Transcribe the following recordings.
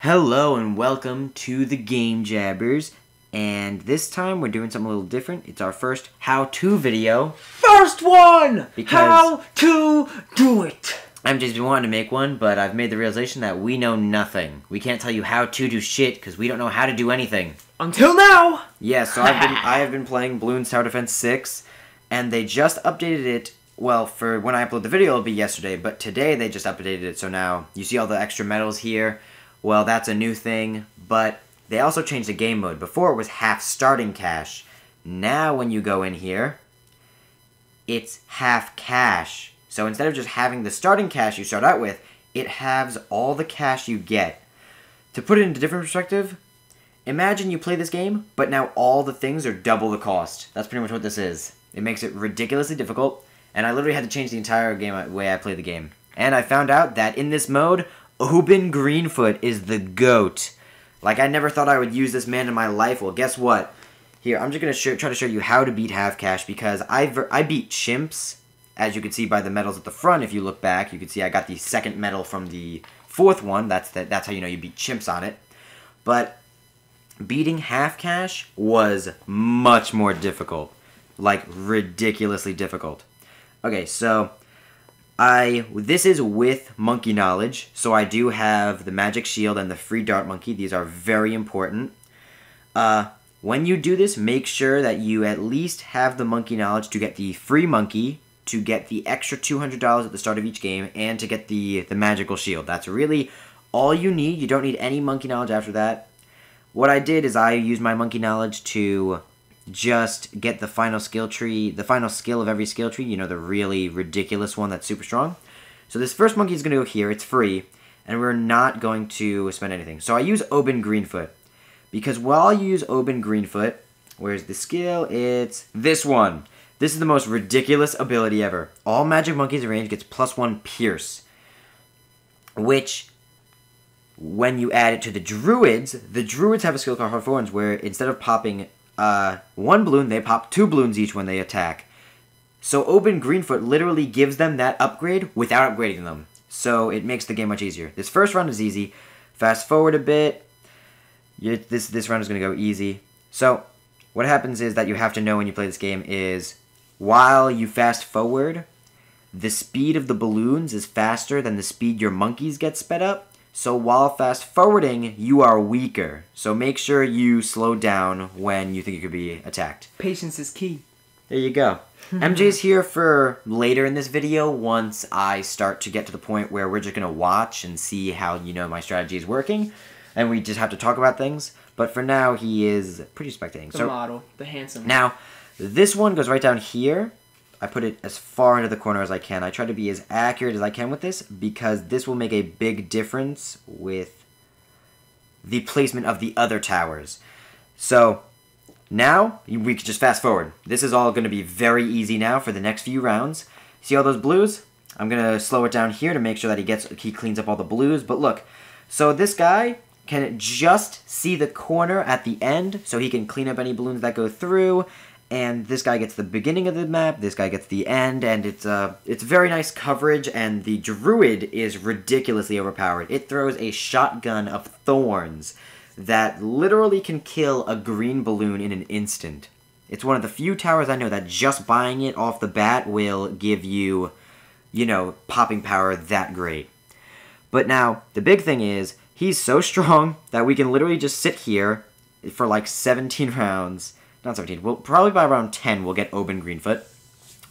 Hello and welcome to the Game Jabbers, and this time we're doing something a little different. It's our first how-to video. First one! Because how to do it! MJ's been wanting to make one, but I've made the realization that we know nothing. We can't tell you how to do shit, because we don't know how to do anything. Until now! Yeah, so I have been playing Bloons Tower Defense 6, and they just updated it. Well, for when I upload the video, it'll be yesterday, but today they just updated it, so now you see all the extra medals here. Well, that's a new thing, but they also changed the game mode. Before, it was half starting cash. Now, when you go in here, it's half cash. So instead of just having the starting cash you start out with, it halves all the cash you get. To put it into different perspective, imagine you play this game, but now all the things are double the cost. That's pretty much what this is. It makes it ridiculously difficult, and I literally had to change the entire way I play the game. And I found out that in this mode, Oben Greenfoot is the GOAT. Like, I never thought I would use this man in my life. Well, guess what? Here, I'm just going to try to show you how to beat half cash, because I beat chimps, as you can see by the medals at the front. If you look back, you can see I got the second medal from the fourth one. That's how you know you beat chimps on it. But beating half cash was much more difficult. Like, ridiculously difficult. Okay, so this is with monkey knowledge, so I do have the magic shield and the free dart monkey. These are very important. When you do this, make sure that you at least have the monkey knowledge to get the free monkey, to get the extra $200 at the start of each game, and to get the magical shield. That's really all you need. You don't need any monkey knowledge after that. What I did is I used my monkey knowledge to just get the final skill tree, the final skill of every skill tree, you know, the really ridiculous one that's super strong. So this first monkey is going to go here, it's free, and we're not going to spend anything. So I use Oben Greenfoot, because while you use Oben Greenfoot, where's the skill? It's this one. This is the most ridiculous ability ever. All magic monkeys in range gets +1 pierce, which, when you add it to the druids have a skill called Hard Thorns, where instead of popping one balloon, they pop 2 balloons each when they attack. So Oben Greenfoot literally gives them that upgrade without upgrading them. So it makes the game much easier. This first round is easy. Fast forward a bit. This round is going to go easy. So what happens is that you have to know when you play this game is while you fast forward, the speed of the balloons is faster than the speed your monkeys get sped up. So while fast forwarding, you are weaker. So make sure you slow down when you think you could be attacked. Patience is key. There you go. MJ's here for later in this video once I start to get to the point where we're just going to watch and see how, you know, my strategy is working. And we just have to talk about things. But for now, he is pretty spectating. The model. The handsome. Now, this one goes right down here. I put it as far into the corner as I can. I try to be as accurate as I can with this because this will make a big difference with the placement of the other towers. So now we can just fast forward. This is all going to be very easy now for the next few rounds. See all those blues? I'm going to slow it down here to make sure that he cleans up all the blues. But look, so this guy can just see the corner at the end, so he can clean up any balloons that go through. And this guy gets the beginning of the map, this guy gets the end, and it's very nice coverage, and the druid is ridiculously overpowered. It throws a shotgun of thorns that literally can kill a green balloon in an instant. It's one of the few towers I know that just buying it off the bat will give you, you know, popping power that great. But now, the big thing is, he's so strong that we can literally just sit here for like 17 rounds. Not 17. Well, probably by around 10, we'll get Oben Greenfoot.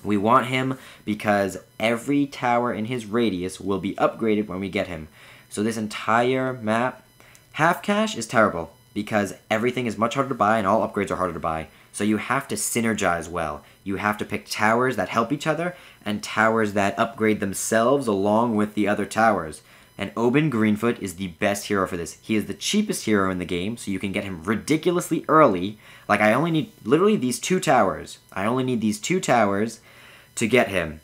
We want him because every tower in his radius will be upgraded when we get him. So this entire map, half cash is terrible because everything is much harder to buy and all upgrades are harder to buy. So you have to synergize well. You have to pick towers that help each other and towers that upgrade themselves along with the other towers. And Oben Greenfoot is the best hero for this. He is the cheapest hero in the game, so you can get him ridiculously early. Like, I only need literally these 2 towers. I only need these 2 towers to get him.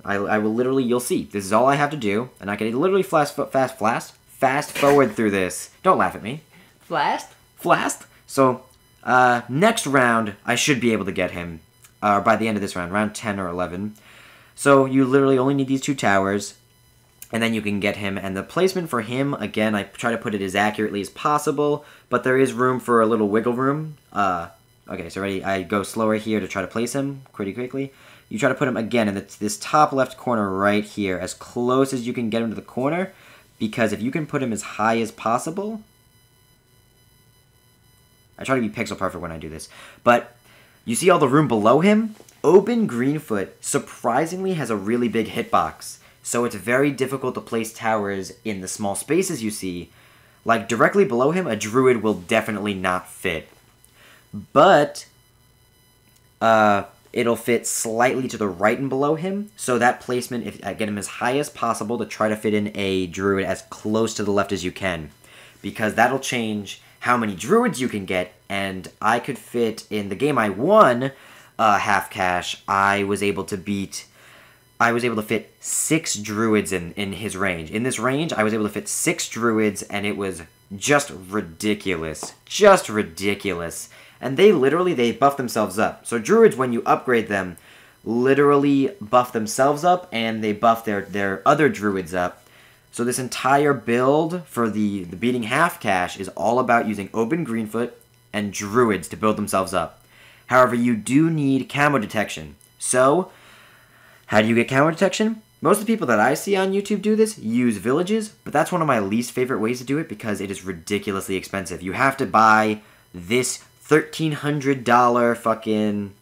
I will literally, you'll see. This is all I have to do, and I can literally fast forward through this. Don't laugh at me. Fast? So, next round, I should be able to get him. By the end of this round, round 10 or 11. So, you literally only need these 2 towers. And then you can get him, and the placement for him, again, I try to put it as accurately as possible, but there is room for a little wiggle room. Okay, so ready, I go slower here to try to place him pretty quickly. You try to put him, again, in this top left corner right here, as close as you can get him to the corner, because if you can put him as high as possible... I try to be pixel perfect when I do this, but you see all the room below him? Open Greenfoot surprisingly has a really big hitbox. So it's very difficult to place towers in the small spaces you see. Like, directly below him, a druid will definitely not fit. But, it'll fit slightly to the right and below him. So that placement, if I get him as high as possible to try to fit in a druid as close to the left as you can. Because that'll change how many druids you can get. And I could fit, in the game I won, half cash, I was able to fit 6 druids in his range. In this range, I was able to fit 6 druids, and it was just ridiculous. Just ridiculous. And they buff themselves up. So druids, when you upgrade them, literally buff themselves up, and they buff their other druids up. So this entire build for the beating half cash is all about using open Greenfoot and druids to build themselves up. However, you do need Camo Detection. So... how do you get Camo Detection? Most of the people that I see on YouTube do this use villages, but that's one of my least favorite ways to do it because it is ridiculously expensive. You have to buy this $1,300 fucking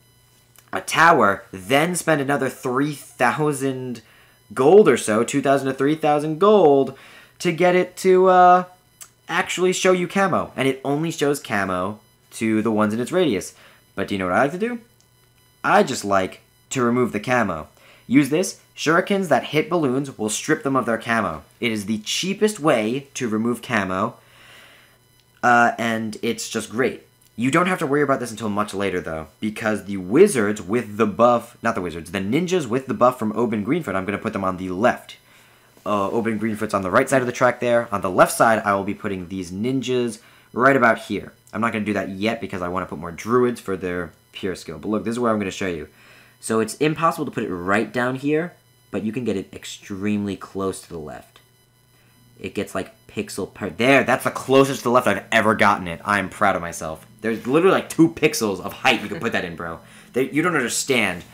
a tower, then spend another 3,000 gold or so, 2,000 to 3,000 gold, to get it to actually show you camo. And it only shows camo to the ones in its radius. But do you know what I like to do? I just like to remove the camo. Use this. Shurikens that hit balloons will strip them of their camo. It is the cheapest way to remove camo, and it's just great. You don't have to worry about this until much later, though, because the wizards with the buff, not the wizards, the ninjas with the buff from Open Greenfoot, I'm going to put them on the left. Open Greenfoot's on the right side of the track there. On the left side, I will be putting these ninjas right about here. I'm not going to do that yet because I want to put more druids for their pure skill. But look, this is where I'm going to show you. So it's impossible to put it right down here, but you can get it extremely close to the left. It gets like pixel per... There, that's the closest to the left I've ever gotten it. I'm proud of myself. There's literally like 2 pixels of height you can put that in, bro. You don't understand.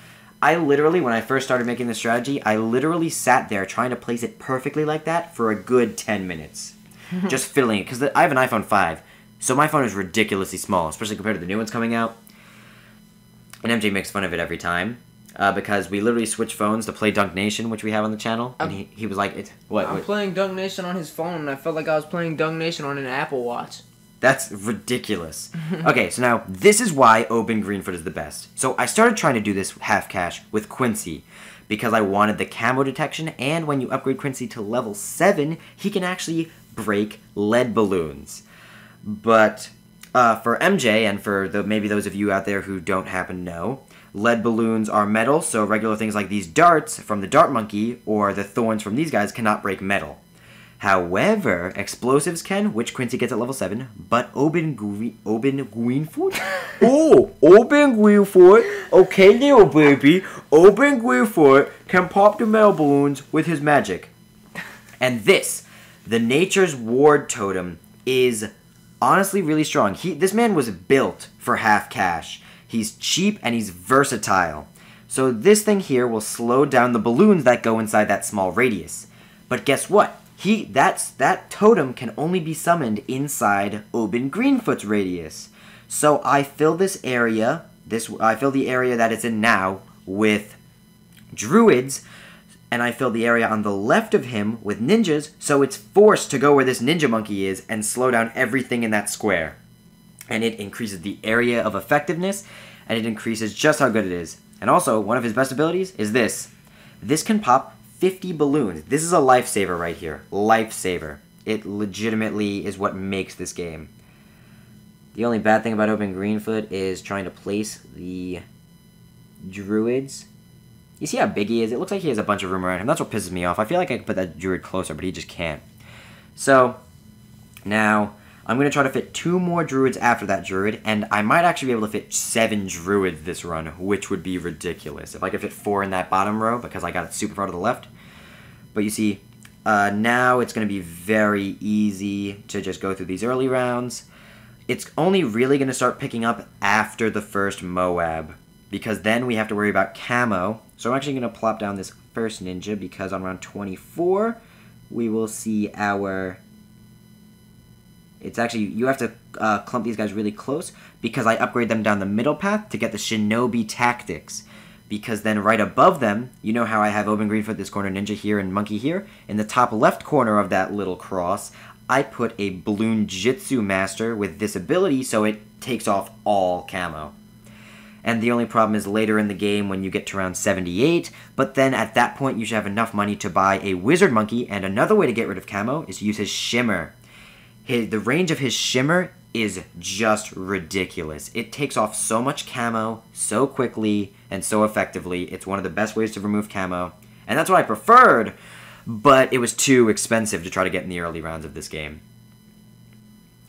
I literally, when I first started making this strategy, I literally sat there trying to place it perfectly like that for a good 10 minutes. Just fiddling it, because I have an iPhone 5, so my phone is ridiculously small, especially compared to the new ones coming out. And MJ makes fun of it every time, because we literally switch phones to play Dunk Nation, which we have on the channel, and he was like, I'm playing Dunk Nation on his phone, and I felt like I was playing Dunk Nation on an Apple Watch. That's ridiculous. Okay, so now, this is why Open Greenfoot is the best. So I started trying to do this half cash with Quincy, because I wanted the Camo Detection, and when you upgrade Quincy to level 7, he can actually break lead balloons. But for MJ, and for maybe those of you out there who don't happen to know, lead balloons are metal, so regular things like these darts from the Dart Monkey, or the thorns from these guys, cannot break metal. However, explosives can, which Quincy gets at level 7, but Open Greenfoot? Oh, Open Greenfoot, okay little baby, Open Greenfoot can pop the metal balloons with his magic. And this, the Nature's Ward Totem, is honestly really strong. This man was built for half cash. He's cheap and he's versatile. So this thing here will slow down the balloons that go inside that small radius. But guess what? That totem can only be summoned inside Open Greenfoot's radius. So I fill this area, I fill the area that it's in now with druids, and I fill the area on the left of him with ninjas, so it's forced to go where this ninja monkey is and slow down everything in that square. And it increases the area of effectiveness, and it increases just how good it is. And also, one of his best abilities is this. This can pop 50 balloons. This is a lifesaver right here. Lifesaver. It legitimately is what makes this game. The only bad thing about Open Greenfoot is trying to place the druids. You see how big he is? It looks like he has a bunch of room around him. That's what pisses me off. I feel like I could put that druid closer, but he just can't. So, now, I'm going to try to fit 2 more druids after that druid, and I might actually be able to fit 7 druids this run, which would be ridiculous. If I could fit 4 in that bottom row, because I got it super far to the left. But you see, Now it's going to be very easy to just go through these early rounds. It's only really going to start picking up after the first Moab, because then we have to worry about camo. So I'm actually going to plop down this first ninja, because on round 24, we will see our... It's actually, you have to clump these guys really close, because I upgrade them down the middle path to get the shinobi tactics. Because then right above them, you know how I have Open Greenfoot, this corner ninja here, and monkey here? In the top left corner of that little cross, I put a Bloon Jitsu Master with this ability, so it takes off all camo. And the only problem is later in the game when you get to round 78, but then at that point you should have enough money to buy a Wizard Monkey, and another way to get rid of camo is to use his Shimmer. The range of his Shimmer is just ridiculous. It takes off so much camo so quickly and so effectively. It's one of the best ways to remove camo, and that's what I preferred, but it was too expensive to try to get in the early rounds of this game.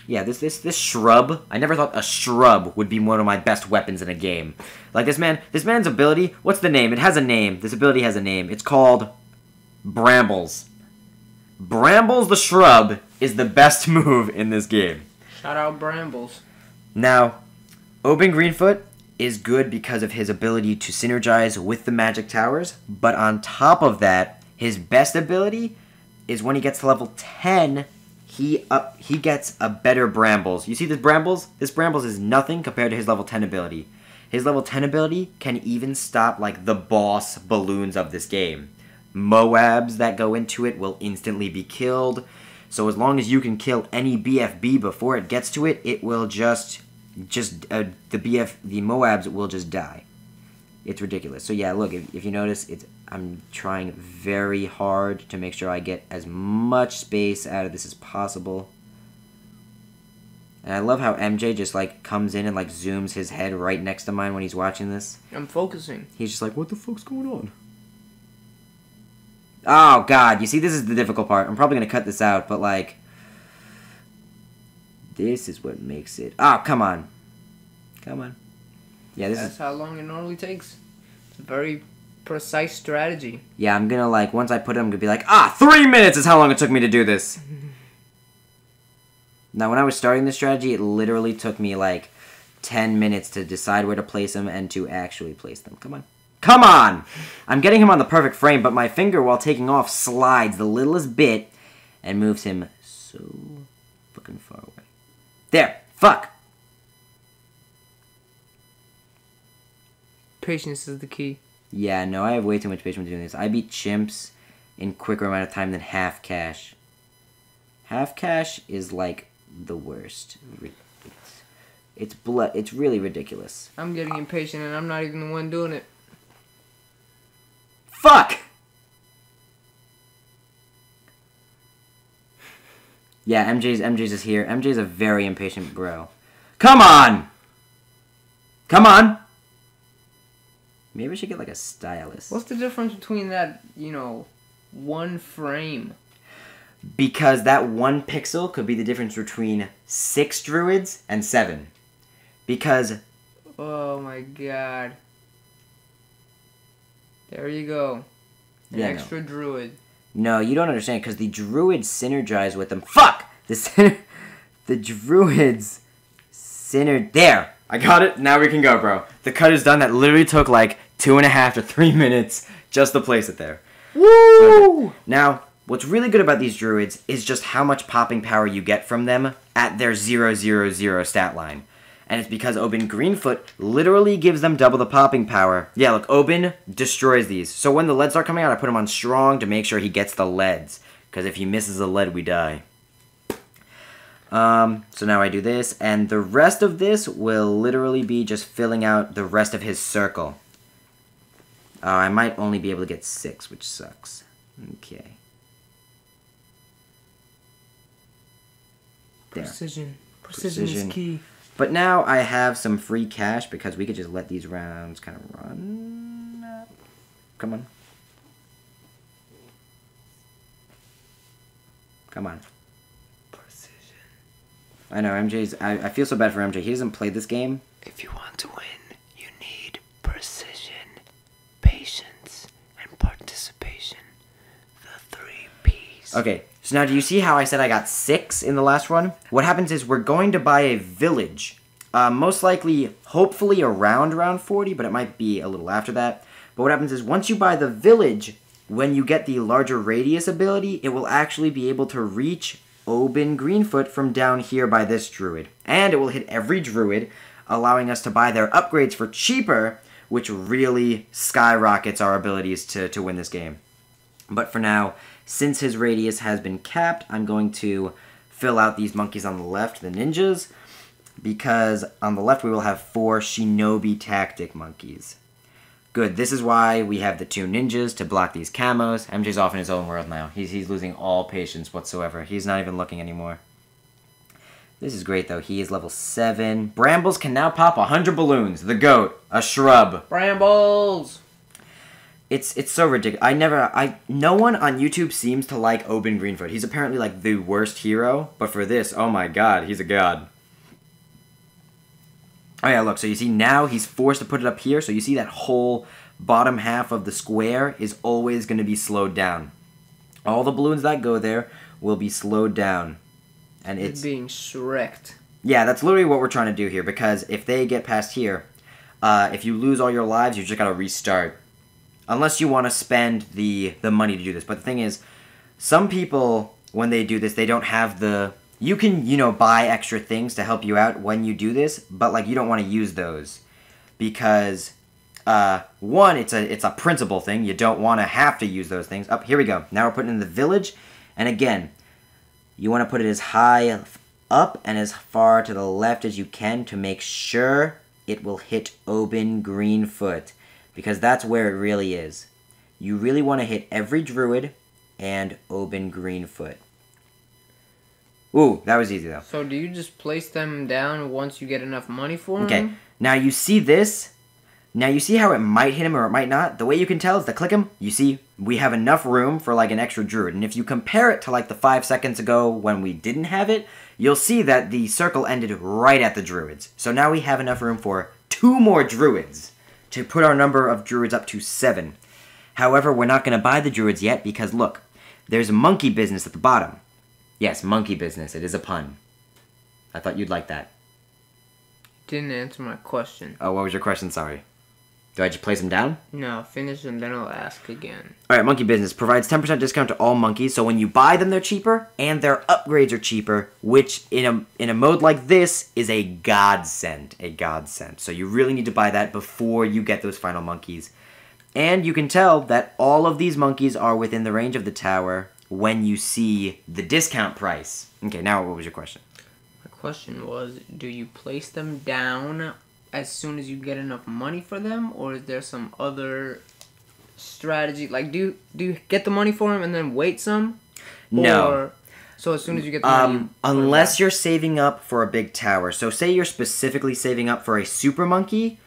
Yeah, this shrub, I never thought a shrub would be one of my best weapons in a game. Like this man's ability, what's the name? It has a name. This ability has a name. It's called Brambles. Brambles the shrub is the best move in this game. Shout out Brambles. Now, Oben Greenfoot is good because of his ability to synergize with the magic towers, but on top of that, his best ability is when he gets to level 10, he gets a better Brambles. You see this Brambles? This Brambles is nothing compared to his level 10 ability. His level 10 ability can even stop like the boss balloons of this game. Moabs that go into it will instantly be killed. So as long as you can kill any BFB before it gets to it, it will the Moabs will just die. It's ridiculous. So yeah, look, if you notice, I'm trying very hard to make sure I get as much space out of this as possible. And I love how MJ just like comes in and like zooms his head right next to mine when he's watching this. I'm focusing. He's just like, what the fuck's going on? Oh, God. You see, this is the difficult part. I'm probably going to cut this out, but, like... This is what makes it... Oh, come on. Come on. Yeah, That's how long it normally takes. It's a very precise strategy. Yeah, I'm going to, like, once I put it, I'm going to be like, 3 minutes is how long it took me to do this. Now, when I was starting this strategy, it literally took me, like, 10 minutes to decide where to place them and to actually place them. Come on. Come on! I'm getting him on the perfect frame, but my finger, while taking off, slides the littlest bit and moves him so fucking far away. There! Fuck! Patience is the key. Yeah, no, I have way too much patience doing this. I beat chimps in quicker amount of time than half cash. Half cash is, like, the worst. It's really ridiculous. I'm getting impatient, and I'm not even the one doing it. Fuck! Yeah, MJ's is here. MJ's a very impatient bro. Come on! Come on! Maybe I should get like a stylus. What's the difference between that, one frame? Because that 1 pixel could be the difference between 6 druids and 7. Because... Oh my god. There you go. An extra druid. No, you don't understand, because the druids synergize with them. Fuck! The druids There! I got it. Now we can go, bro. The cut is done. That literally took like 2.5 to 3 minutes just to place it there. Woo! Okay. Now, what's really good about these druids is just how much popping power you get from them at their 0/0/0 stat line. And it's because Oben Greenfoot literally gives them double the popping power. Yeah, look, Oben destroys these. So when the leads start coming out, I put him on strong to make sure he gets the leads. Because if he misses a lead, we die. So now I do this, and the rest of this will literally be just filling out the rest of his circle. I might only be able to get 6, which sucks. Okay. There. Precision. Precision is key. But now I have some free cash because we could just let these rounds kind of run. Come on. Come on. Precision. I know, MJ's... I feel so bad for MJ. He doesn't play this game. If you want to win, you need precision, patience, and participation. The 3 P's. Okay, so now do you see how I said I got 6 in the last run? What happens is we're going to buy a village. Most likely, hopefully around round 40, but it might be a little after that. But what happens is once you buy the village, when you get the larger radius ability, it will actually be able to reach Oban Greenfoot from down here by this druid. And it will hit every druid, allowing us to buy their upgrades for cheaper, which really skyrockets our abilities to win this game. But for now, since his radius has been capped, I'm going to fill out these monkeys on the left, the ninjas, because on the left we will have 4 Shinobi Tactic monkeys. Good, this is why we have the 2 ninjas to block these camos. MJ's off in his own world now. He's losing all patience whatsoever. He's not even looking anymore. This is great, though. He is level 7. Brambles can now pop 100 balloons. The goat. A shrub. Brambles! It's so ridiculous. No one on YouTube seems to like Oban Greenfoot. He's apparently like the worst hero, but for this, oh my god, he's a god. Oh yeah, look, so you see now he's forced to put it up here, so you see that whole bottom half of the square is always going to be slowed down. All the balloons that go there will be slowed down. And it's being shreked. Yeah, that's literally what we're trying to do here, because if they get past here, if you lose all your lives, you just gotta restart. Unless you want to spend the money to do this. But the thing is, some people, when they do this, they don't have the... You can, buy extra things to help you out when you do this, but, like, you don't want to use those. Because, one, it's a principle thing. You don't want to have to use those things. Here we go. Now we're putting in the village. And again, you want to put it as high up and as far to the left as you can to make sure it will hit Oban Greenfoot. Because that's where it really is. You really want to hit every druid and Oban Greenfoot. Ooh, that was easy, though. So do you just place them down once you get enough money for them? Okay, now you see this. Now you see how it might hit him or it might not? The way you can tell is to click him. You see, we have enough room for, like, an extra druid. And if you compare it to, like, the 5 seconds ago when we didn't have it, you'll see that the circle ended right at the druids. So now we have enough room for 2 more druids to put our number of druids up to 7. However, we're not going to buy the druids yet because, look, there's monkey business at the bottom. Yes, monkey business. It is a pun. I thought you'd like that. Didn't answer my question. Oh, what was your question? Sorry. Do I just place them down? No, finish and then I'll ask again. Alright, monkey business provides 10% discount to all monkeys, so when you buy them, they're cheaper, and their upgrades are cheaper, which in a mode like this is a godsend. A godsend. So you really need to buy that before you get those final monkeys. And you can tell that all of these monkeys are within the range of the tower when you see the discount price. Okay, now what was your question? My question was, do you place them down as soon as you get enough money for them, or is there some other strategy? Like, do you get the money for them and then wait some? No. Or, so as soon as you get the money... Unless you're saving up for a big tower. So say you're specifically saving up for a super monkey.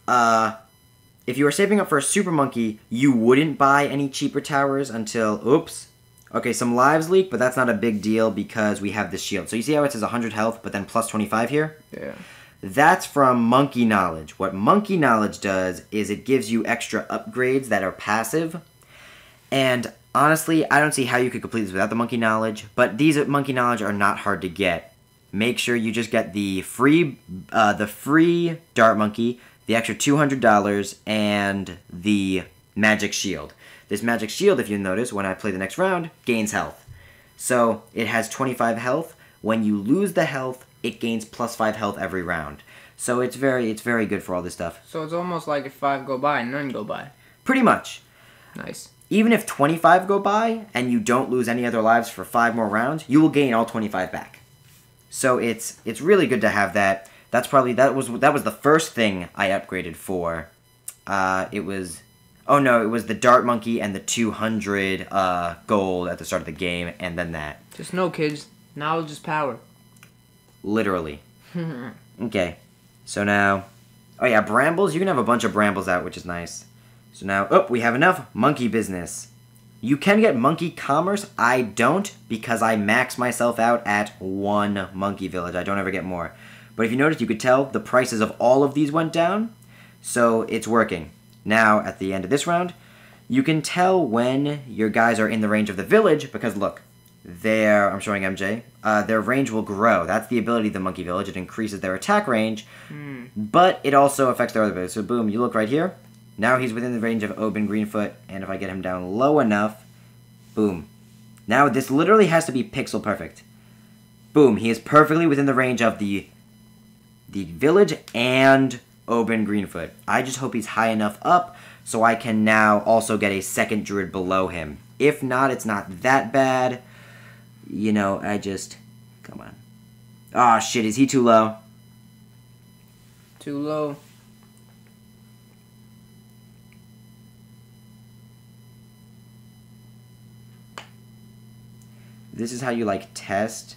If you were saving up for a super monkey, you wouldn't buy any cheaper towers until... Oops. Okay, some lives leak, but that's not a big deal because we have the shield. So you see how it says 100 health, but then plus 25 here? Yeah. That's from Monkey Knowledge. What Monkey Knowledge does is it gives you extra upgrades that are passive. And honestly, I don't see how you could complete this without the Monkey Knowledge. But these Monkey Knowledge are not hard to get. Make sure you just get the free Dart Monkey, the extra $200, and the Magic Shield. This Magic Shield, if you notice, when I play the next round, gains health. So it has 25 health. When you lose the health, it gains plus 5 health every round. So it's very good for all this stuff. So it's almost like if 5 go by, none go by. Pretty much. Nice. Even if 25 go by, and you don't lose any other lives for 5 more rounds, you will gain all 25 back. So it's really good to have that. That was the first thing I upgraded for. It was the Dart Monkey and the 200 gold at the start of the game, and then that. Just know, kids, knowledge is power. Literally. Okay. So now... Oh yeah, brambles. You can have a bunch of brambles out, which is nice. So now... we have enough monkey business. You can get monkey commerce. I don't, because I max myself out at 1 monkey village. I don't ever get more. But if you notice, you could tell the prices of all of these went down. So it's working. Now, at the end of this round, You can tell when your guys are in the range of the village because look, I'm showing MJ, their range will grow. That's the ability of the monkey village. It increases their attack range, but it also affects their other abilities. So boom, you look right here. Now he's within the range of Oben Greenfoot, and if I get him down low enough, boom. Now this literally has to be pixel perfect. Boom, he is perfectly within the range of the village and Oben Greenfoot. I just hope he's high enough up so I can now also get a second druid below him. If not, it's not that bad. You know, come on. Aw, shit, is he too low? Too low. This is how you, like, test.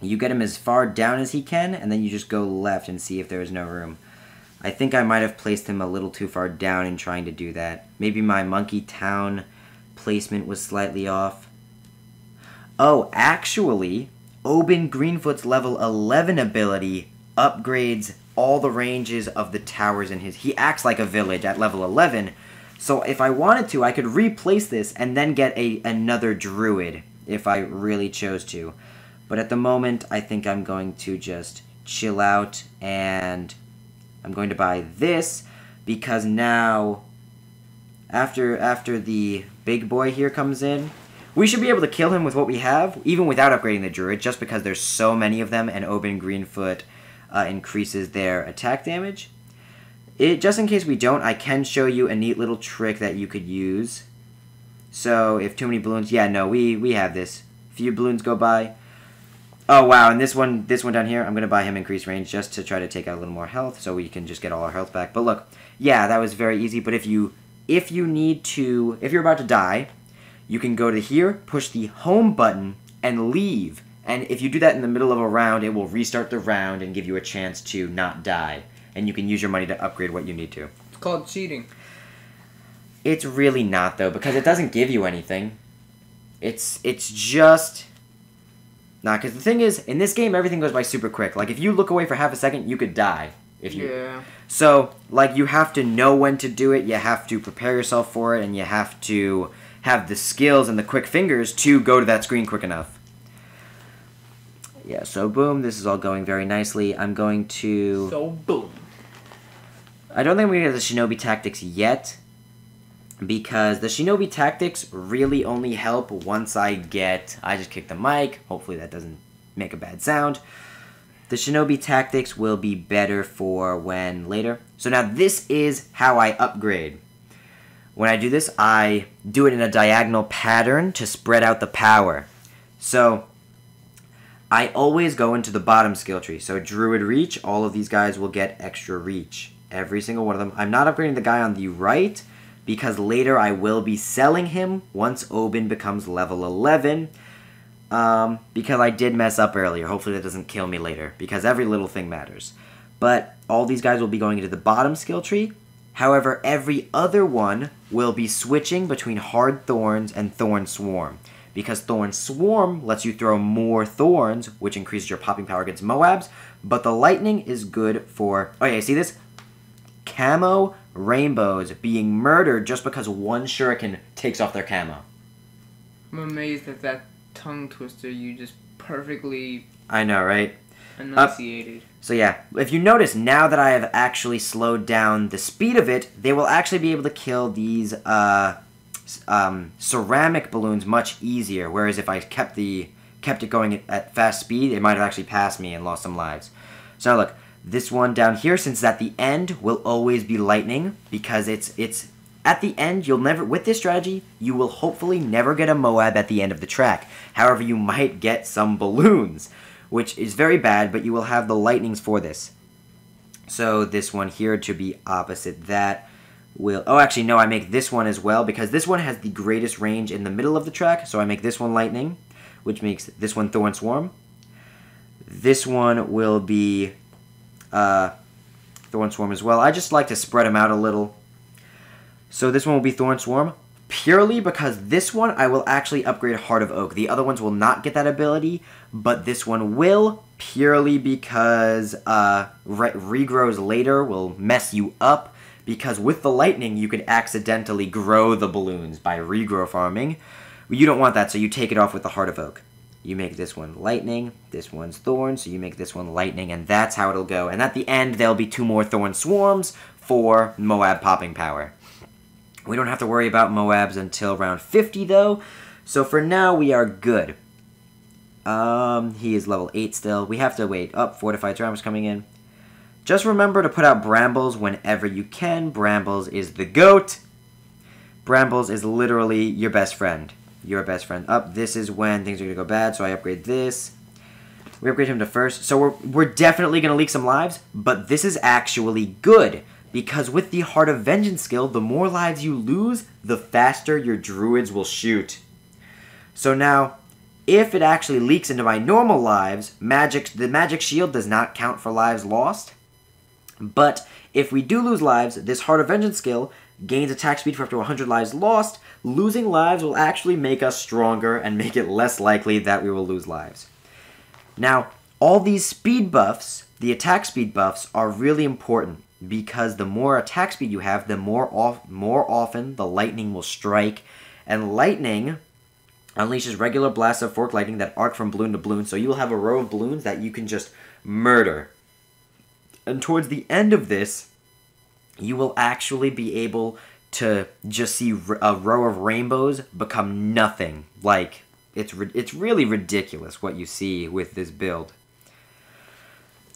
You get him as far down as he can, and then you just go left and see if there is no room. I think I might have placed him a little too far down in trying to do that. Maybe my Monkey Town placement was slightly off. Oh, actually, Oben Greenfoot's level 11 ability upgrades all the ranges of the towers in his... He acts like a village at level 11, so if I wanted to, I could replace this and then get another druid if I really chose to. But at the moment, I think I'm going to just chill out, and I'm going to buy this, because now, after the big boy here comes in, we should be able to kill him with what we have, even without upgrading the druid, just because there's so many of them, and Oben Greenfoot increases their attack damage. Just in case we don't, I can show you a neat little trick that you could use. So, if too many balloons... Yeah, no, we have this. Few balloons go by. Oh, wow, and this one down here, I'm going to buy him increased range just to try to take out a little more health, so we can just get all our health back. But look, yeah, that was very easy, but if you're about to die, you can go to here, push the home button, and leave. And if you do that in the middle of a round, it will restart the round and give you a chance to not die. And you can use your money to upgrade what you need to. It's called cheating. It's really not, though, because it doesn't give you anything. It's just... Nah, because the thing is, in this game, everything goes by super quick. Like, if you look away for half a second, you could die. Yeah. So, like, you have to know when to do it, you have to prepare yourself for it, and you have to have the skills and the quick fingers to go to that screen quick enough. Yeah, so boom, this is all going very nicely. I'm going to... So boom. I don't think we have the Shinobi Tactics yet, because the Shinobi Tactics really only help once I just kicked the mic, hopefully that doesn't make a bad sound. The Shinobi Tactics will be better for when later. So now this is how I upgrade. When I do this, I do it in a diagonal pattern to spread out the power. So I always go into the bottom skill tree. So Druid Reach, all of these guys will get extra reach. Every single one of them. I'm not upgrading the guy on the right, because later I will be selling him once Oben becomes level 11. Because I did mess up earlier. Hopefully that doesn't kill me later, because every little thing matters. But all these guys will be going into the bottom skill tree. However, every other one will be switching between Hard Thorns and Thorn Swarm. Because Thorn Swarm lets you throw more thorns, which increases your popping power against Moabs. But the lightning is good for... Oh yeah, see this? Camo rainbows being murdered just because one shuriken takes off their camo. I'm amazed at that tongue twister you just perfectly... I know, right? Enunciated. So yeah, if you notice, now that I have actually slowed down the speed of it, they will actually be able to kill these ceramic balloons much easier. Whereas if I kept it going at fast speed, it might have actually passed me and lost some lives. So now look, this one down here, since it's at the end, will always be lightning, because it's at the end. You'll never, with this strategy, you will hopefully never get a Moab at the end of the track. However, you might get some balloons, which is very bad, but you will have the lightnings for this. So this one here to be opposite that will... Oh, actually, no, I make this one as well, because this one has the greatest range in the middle of the track, so I make this one lightning, which makes this one Thorn Swarm. This one will be Thorn Swarm as well. I just like to spread them out a little. So this one will be Thorn Swarm, purely because this one I will actually upgrade Heart of Oak. The other ones will not get that ability, but this one will, purely because regrows later will mess you up, because with the lightning, you could accidentally grow the balloons by regrow farming. You don't want that, so you take it off with the Heart of Oak. You make this one lightning, this one's thorn, so you make this one lightning, and that's how it'll go. And at the end, there'll be 2 more thorn swarms for Moab popping power. We don't have to worry about Moabs until round 50, though, so for now, we are good. He is level 8 still. We have to wait. Fortified Ceramics coming in. Just remember to put out Brambles whenever you can. Brambles is the GOAT. Brambles is literally your best friend. Your best friend. This is when things are going to go bad, so I upgrade this. We upgrade him to first. So we're definitely going to leak some lives, but this is actually good, because with the Heart of Vengeance skill, the more lives you lose, the faster your druids will shoot. So now, if it actually leaks into my normal lives, the magic shield does not count for lives lost. But if we do lose lives, this Heart of Vengeance skill gains attack speed for up to 100 lives lost. Losing lives will actually make us stronger and make it less likely that we will lose lives. Now, all these speed buffs, the attack speed buffs, are really important, because the more attack speed you have, the more often the lightning will strike. And lightning unleashes regular blasts of forked lightning that arc from balloon to balloon, so you will have a row of balloons that you can just murder. And towards the end of this, you will actually be able to just see a row of rainbows become nothing. Like, it's really ridiculous what you see with this build.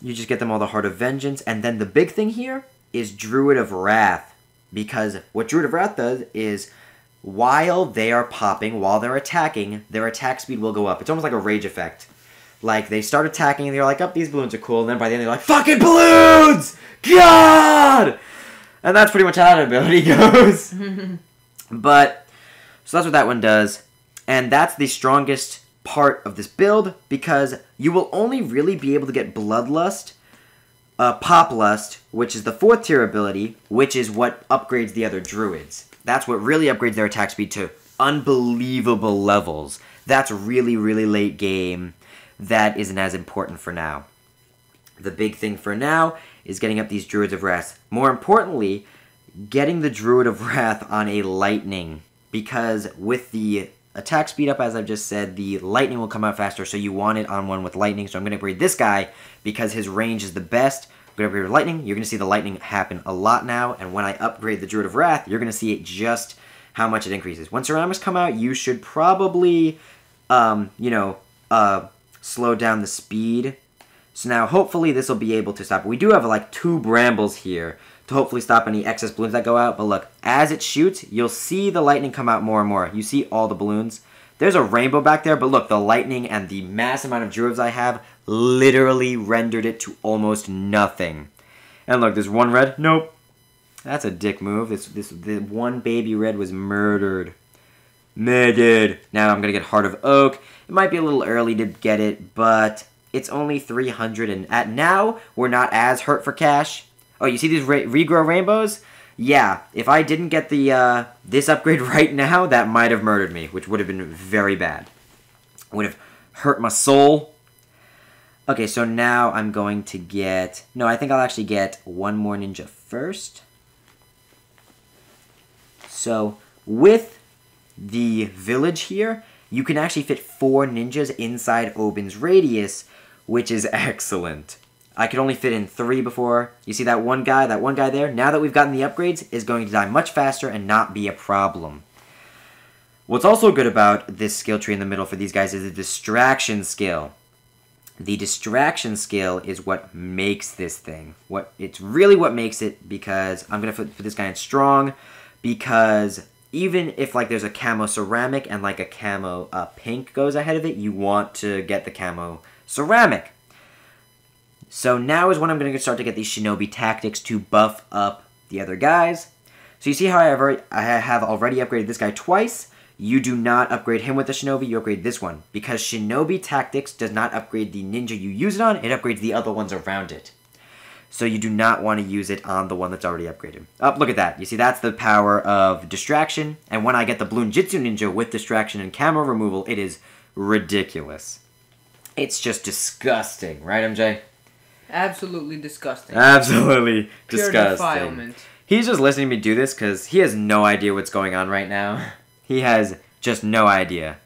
You just get them all the Heart of Vengeance, and then the big thing here is Druid of Wrath, because what Druid of Wrath does is, while they are popping, while they're attacking, their attack speed will go up. It's almost like a rage effect. Like, they start attacking, and they're like, these balloons are cool, and then by the end they're like, fucking balloons! God! And that's pretty much how that ability goes. But, so that's what that one does. And that's the strongest part of this build, because you will only really be able to get Bloodlust, Pop Lust, which is the 4th tier ability, which is what upgrades the other druids. That's what really upgrades their attack speed to unbelievable levels. That's really, really late game. That isn't as important for now. The big thing for now is getting up these Druids of Wrath. More importantly, getting the Druid of Wrath on a lightning, because with the attack speed up, as I've just said, the lightning will come out faster, so you want it on one with lightning. So I'm going to upgrade this guy because his range is the best. I'm going to upgrade with lightning. You're going to see the lightning happen a lot now, and when I upgrade the Druid of Wrath, you're going to see it just how much it increases. When ceramics come out, you should probably, slow down the speed. So now, hopefully, this will be able to stop. We do have, like, 2 brambles here to hopefully stop any excess balloons that go out. But look, as it shoots, you'll see the lightning come out more and more. You see all the balloons. There's a rainbow back there, but look, the lightning and the mass amount of druids I have literally rendered it to almost nothing. And look, there's 1 red. Nope. That's a dick move. The 1 baby red was murdered. Murdered. Now I'm going to get Heart of Oak. It might be a little early to get it, but it's only 300, and at now, we're not as hurt for cash. Oh, you see these regrow rainbows? Yeah, if I didn't get the this upgrade right now, that might have murdered me, which would have been very bad. Would have hurt my soul. Okay, so now I'm going to get... No, I think I'll actually get 1 more ninja first. So, with the village here, you can actually fit 4 ninjas inside Obin's radius, which is excellent. I could only fit in 3 before. You see that one guy there? Now that we've gotten the upgrades, is going to die much faster and not be a problem. What's also good about this skill tree in the middle for these guys is the distraction skill. The distraction skill is what makes this thing. It's really what makes it, because I'm going to put this guy in strong, because even if like there's a camo ceramic and like a camo pink goes ahead of it, you want to get the camo ceramic. So now is when I'm going to start to get these shinobi tactics to buff up the other guys. So you see how I have already upgraded this guy twice. You do not upgrade him with the shinobi, you upgrade this one. Because shinobi tactics does not upgrade the ninja you use it on, it upgrades the other ones around it. So you do not want to use it on the one that's already upgraded. Look at that. You see, that's the power of distraction. And when I get the Bloon Jitsu Ninja with distraction and camo removal, it is ridiculous. It's just disgusting. Right, MJ? Absolutely disgusting. Absolutely Pure disgusting. defilement. He's just listening to me do this because he has no idea what's going on right now. He has just no idea.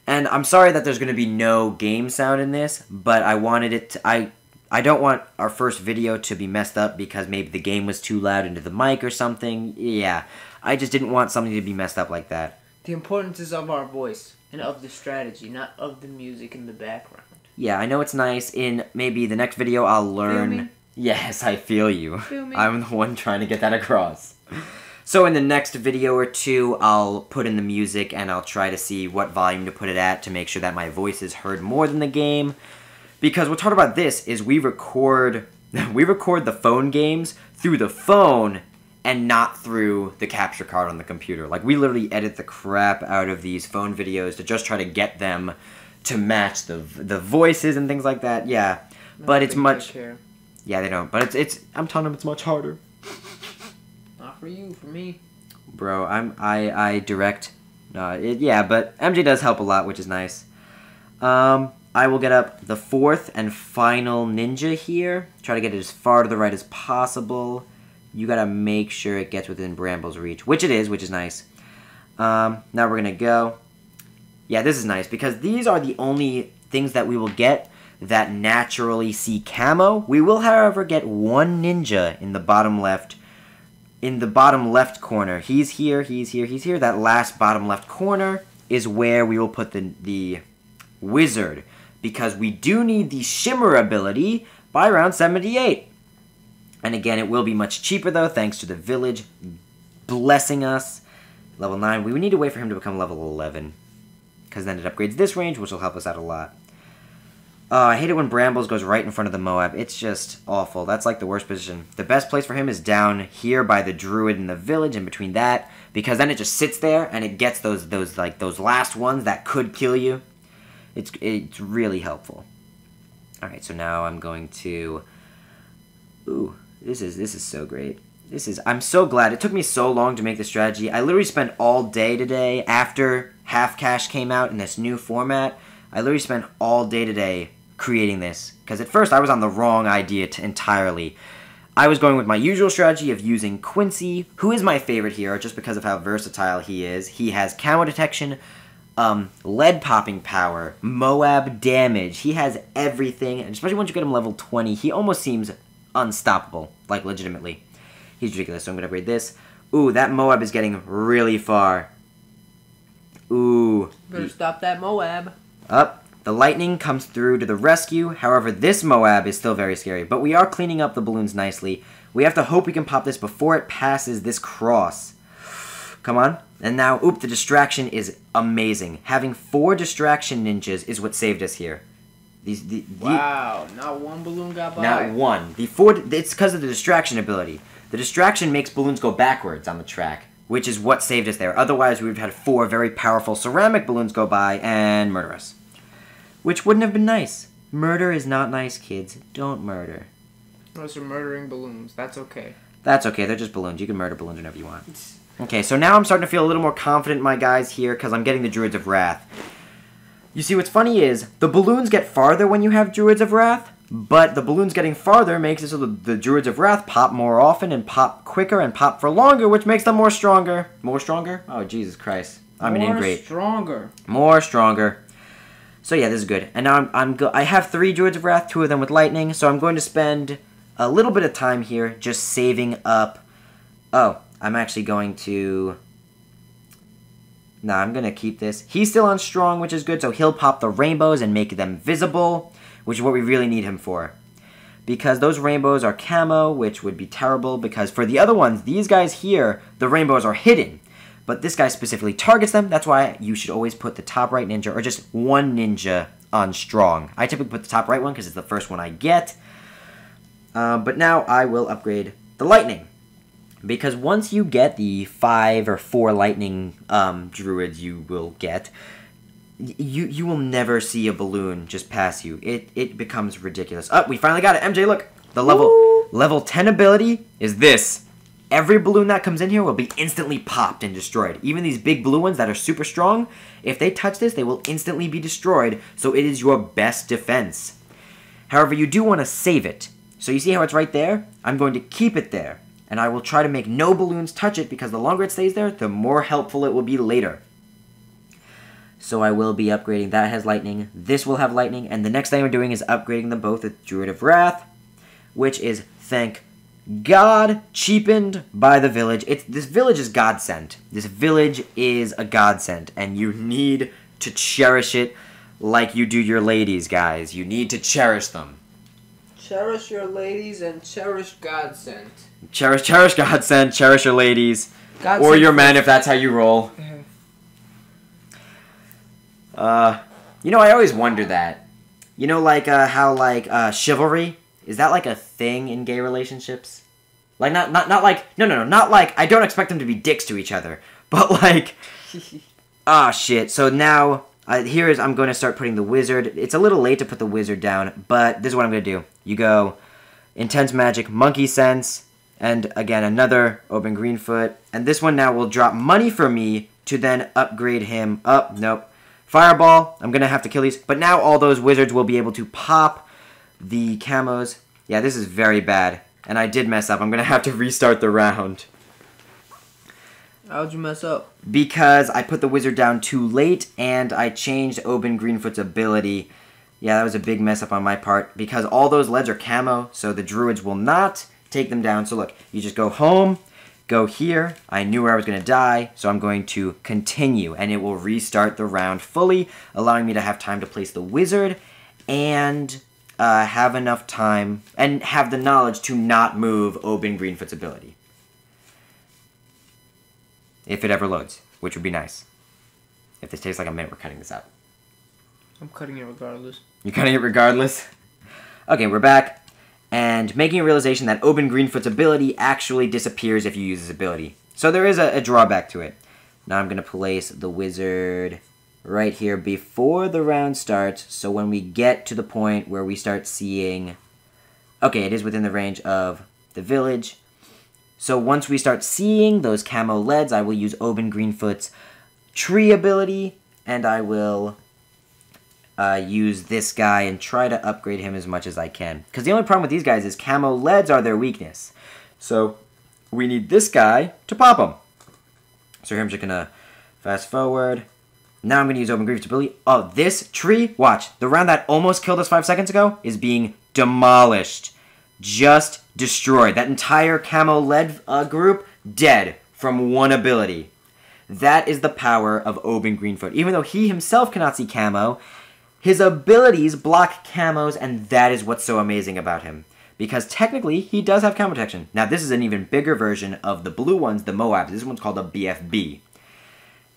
And I'm sorry that there's going to be no game sound in this, but I wanted it to... I don't want our first video to be messed up because maybe the game was too loud into the mic or something. Yeah, I just didn't want something to be messed up like that. The importance is of our voice and of the strategy, not of the music in the background. Yeah, I know it's nice. In maybe the next video, I'll learn... Feel me? Yes, I feel you. Feel me? I'm the one trying to get that across. So in the next video or two, I'll put in the music and I'll try to see what volume to put it at to make sure that my voice is heard more than the game. Because what's hard about this is we record the phone games through the phone and not through the capture card on the computer. Like, we literally edit the crap out of these phone videos to just try to get them to match the voices and things like that. Yeah, but it's much... Yeah, they don't. But it's I'm telling them it's much harder. Not for you, for me. Bro, I direct. Yeah, but MJ does help a lot, which is nice. I will get up the fourth and final ninja here. Try to get it as far to the right as possible. You gotta make sure it gets within Bramble's reach, which it is, which is nice. Now we're gonna go. Yeah, this is nice because these are the only things that we will get that naturally see camo. We will, however, get one ninja in the bottom left. In the bottom left corner. He's here, he's here, he's here. That last bottom left corner is where we will put the wizard. Because we do need the shimmer ability by round 78. And again, it will be much cheaper though, thanks to the village blessing us. Level 9. We need to wait for him to become level 11. Because then it upgrades this range, which will help us out a lot. I hate it when Brambles goes right in front of the Moab. It's just awful. That's like the worst position. The best place for him is down here by the Druid in the village, in between that, because then it just sits there and it gets those last ones that could kill you. It's really helpful. All right, so now I'm going to. Ooh, this is so great. I'm so glad. It took me so long to make this strategy. I literally spent all day today after Half Cash came out in this new format. I literally spent all day today creating this, because at first I was on the wrong idea entirely. I was going with my usual strategy of using Quincy, who is my favorite hero just because of how versatile he is. He has Camo Detection, lead popping power, Moab damage. He has everything, and especially once you get him level 20, he almost seems unstoppable, like legitimately. He's ridiculous, so I'm going to upgrade this. Ooh, that Moab is getting really far. Ooh. Better stop that Moab. Up. The lightning comes through to the rescue. However, this Moab is still very scary. But we are cleaning up the balloons nicely. We have to hope we can pop this before it passes this cross. Come on. And now, oop, the distraction is amazing. Having 4 distraction ninjas is what saved us here. Wow, not one balloon got by. Not one. It's because of the distraction ability. The distraction makes balloons go backwards on the track, which is what saved us there. Otherwise, we would have had 4 very powerful ceramic balloons go by and murder us. Which wouldn't have been nice. Murder is not nice, kids. Don't murder. Unless you're murdering balloons. That's okay. That's okay. They're just balloons. You can murder balloons whenever you want. Okay, so now I'm starting to feel a little more confident, my guys, here, because I'm getting the Druids of Wrath. You see, what's funny is, the balloons get farther when you have Druids of Wrath, but the balloons getting farther makes it so the Druids of Wrath pop more often and pop quicker and pop for longer, which makes them more stronger. More stronger? Oh, Jesus Christ. I'm an ingrate. Stronger. More stronger. So yeah, this is good. And now I have 3 Druids of Wrath, 2 of them with lightning, so I'm going to spend a little bit of time here just saving up. Oh, I'm actually going to... Nah, I'm going to keep this. He's still on strong, which is good, so he'll pop the rainbows and make them visible, which is what we really need him for. Because those rainbows are camo, which would be terrible, because for the other ones, these guys here, the rainbows are hidden. But this guy specifically targets them. That's why you should always put the top right ninja, or just one ninja on strong. I typically put the top right one because it's the first one I get. But now I will upgrade the lightning. Because once you get the 5 or 4 lightning druids you will get, you will never see a balloon just pass you. It becomes ridiculous. Oh, we finally got it. MJ, look. The level 10 ability is this. Every balloon that comes in here will be instantly popped and destroyed. Even these big blue ones that are super strong, if they touch this, they will instantly be destroyed, so it is your best defense. However, you do want to save it. So you see how it's right there? I'm going to keep it there. And I will try to make no balloons touch it, because the longer it stays there, the more helpful it will be later. So I will be upgrading. That has lightning. This will have lightning. And the next thing I'm doing is upgrading them both with Druid of Wrath, which is, thank God, cheapened by the village. This village is godsend. This village is a godsend, and you need to cherish it like you do your ladies, guys. You need to cherish them. Cherish your ladies and cherish Godsend. Cherish Godsend, cherish your ladies. Godsend or your men, if that's how you roll. You know, I always wonder that. You know, like, how, chivalry, is that, like, a thing in gay relationships? Like, not like, no, not like, I don't expect them to be dicks to each other, but, like, shit. So now, I'm going to start putting the wizard. It's a little late to put the wizard down, but this is what I'm going to do. You go Intense Magic, Monkey Sense, and again, another Open Greenfoot. And this one now will drop money for me to then upgrade him up. Nope. Fireball, I'm going to have to kill these. But now all those wizards will be able to pop the camos. Yeah, this is very bad. And I did mess up. I'm going to have to restart the round. How'd you mess up? Because I put the wizard down too late, and I changed Open Greenfoot's ability. Yeah, that was a big mess up on my part, because all those leads are camo, so the druids will not take them down. So look, you just go home, go here. I knew where I was going to die, so I'm going to continue, and it will restart the round fully, allowing me to have time to place the wizard, and have enough time, and have the knowledge to not move Open Greenfoot's ability. If it ever loads, which would be nice. If this takes like a minute, we're cutting this out. I'm cutting it regardless. You're cutting it regardless? Okay, we're back. And making a realization that Open Greenfoot's ability actually disappears if you use his ability. So there is a drawback to it. Now I'm going to place the wizard right here before the round starts. So when we get to the point where we start seeing... Okay, it is within the range of the village. So once we start seeing those camo leads, I will use Open Greenfoot's tree ability, and I will use this guy and try to upgrade him as much as I can. Because the only problem with these guys is camo leads are their weakness. So we need this guy to pop them. So here I'm just going to fast forward. Now I'm going to use Open Greenfoot's ability. Oh, this tree, watch, the round that almost killed us 5 seconds ago is being demolished. Just destroyed. That entire camo lead group, dead from one ability. That is the power of Open Greenfoot. Even though he himself cannot see camo, his abilities block camos, and that is what's so amazing about him. Because technically, he does have Camo Detection. Now, this is an even bigger version of the blue ones, the Moabs. This one's called a BFB.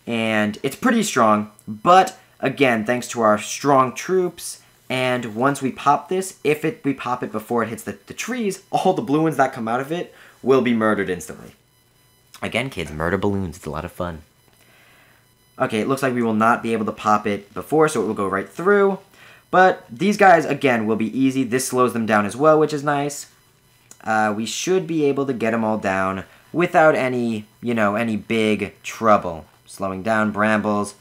And it's pretty strong, but again, thanks to our strong troops... And once we pop this, we pop it before it hits the trees, all the blue ones that come out of it will be murdered instantly. Again, kids, murder balloons. It's a lot of fun. Okay, it looks like we will not be able to pop it before, so it will go right through. But these guys, again, will be easy. This slows them down as well, which is nice. We should be able to get them all down without any big trouble. Slowing down brambles.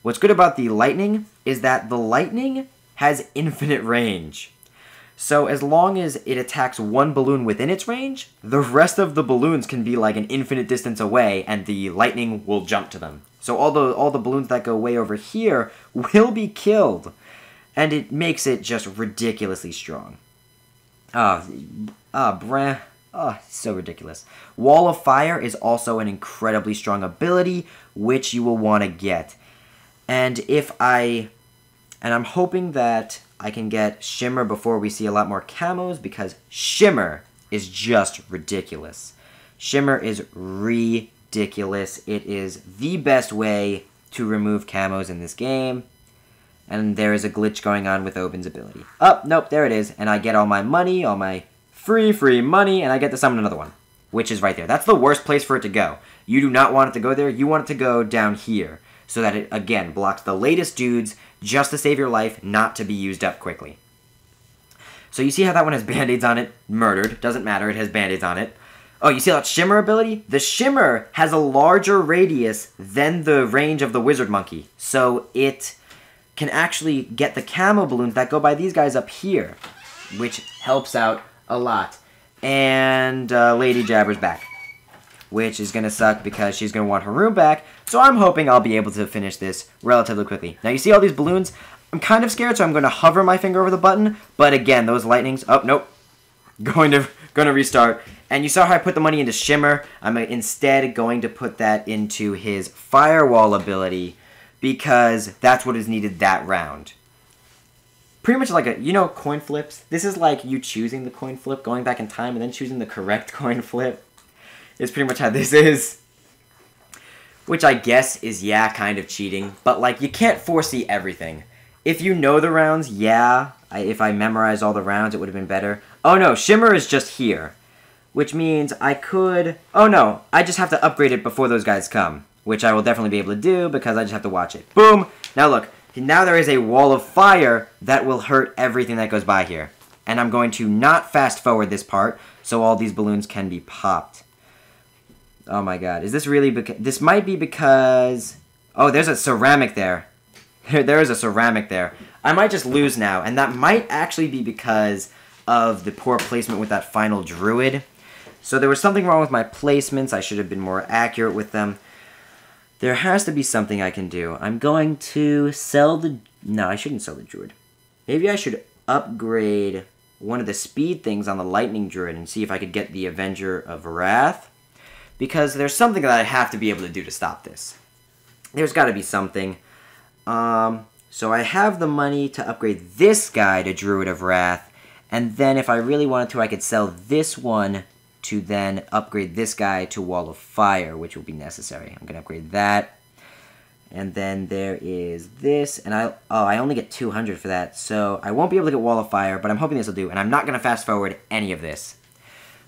What's good about the lightning is that the lightning has infinite range. So as long as it attacks one balloon within its range, the rest of the balloons can be like an infinite distance away, and the lightning will jump to them. So all the balloons that go way over here will be killed, and it makes it just ridiculously strong. So ridiculous. Wall of Fire is also an incredibly strong ability, which you will want to get. And I'm hoping that I can get Shimmer before we see a lot more camos, because Shimmer is just ridiculous. Shimmer is ridiculous. It is the best way to remove camos in this game. And there is a glitch going on with Open's ability. Oh, nope, there it is. And I get all my money, all my free money, and I get to summon another one, which is right there. That's the worst place for it to go. You do not want it to go there. You want it to go down here, so that it, again, blocks the latest dudes just to save your life, not to be used up quickly. So you see how that one has band-aids on it? Murdered. Doesn't matter. It has band-aids on it. Oh, you see that Shimmer ability? The Shimmer has a larger radius than the range of the Wizard Monkey. So it can actually get the camo balloons that go by these guys up here, which helps out a lot. and Lady Jabber's back, which is going to suck because she's going to want her room back, so I'm hoping I'll be able to finish this relatively quickly. Now, you see all these balloons? I'm kind of scared, so I'm going to hover my finger over the button, but again, those lightnings... Oh, nope. Going to restart. And you saw how I put the money into Shimmer. I'm instead going to put that into his Firewall ability because that's what is needed that round. Pretty much like coin flips? This is like you choosing the coin flip, going back in time, and then choosing the correct coin flip. Is pretty much how this is. Which I guess is, yeah, kind of cheating. But, like, you can't foresee everything. If you know the rounds, yeah. If I memorized all the rounds, it would have been better. Oh, no, Shimmer is just here. Which means I could... Oh, no, I just have to upgrade it before those guys come. Which I will definitely be able to do because I just have to watch it. Boom! Now, look. Now there is a wall of fire that will hurt everything that goes by here. And I'm going to not fast forward this part so all these balloons can be popped. Oh my god. Is this really because... This might be because... Oh, there's a ceramic there. There is a ceramic there. I might just lose now. And that might actually be because of the poor placement with that final druid. So there was something wrong with my placements. I should have been more accurate with them. There has to be something I can do. I'm going to sell the... No, I shouldn't sell the druid. Maybe I should upgrade one of the speed things on the lightning druid and see if I could get the Avenger of Wrath. Because there's something that I have to be able to do to stop this. There's got to be something. So I have the money to upgrade this guy to Druid of Wrath. And then if I really wanted to, I could sell this one to then upgrade this guy to Wall of Fire, which will be necessary. I'm going to upgrade that. And then there is this, and I only get 200 for that, so I won't be able to get Wall of Fire, but I'm hoping this will do, and I'm not going to fast forward any of this.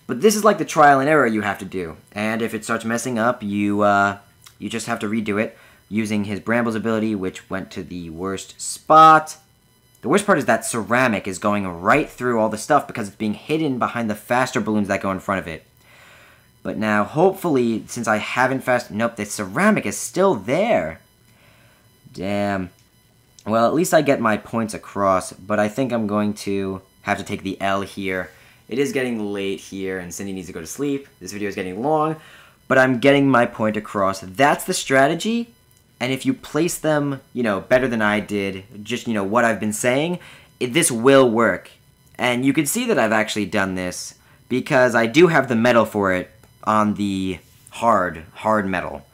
But this is like the trial and error you have to do, and if it starts messing up, you just have to redo it, using his Bramble's ability, which went to the worst spot. The worst part is that ceramic is going right through all the stuff because it's being hidden behind the faster balloons that go in front of it. But now, hopefully, since I haven't Nope, the ceramic is still there. Damn. Well, at least I get my points across, but I think I'm going to have to take the L here. It is getting late here, and Cindy needs to go to sleep. This video is getting long, but I'm getting my point across. That's the strategy. And if you place them, better than I did, just, what I've been saying, this will work. And you can see that I've actually done this because I do have the medal for it on the hard medal.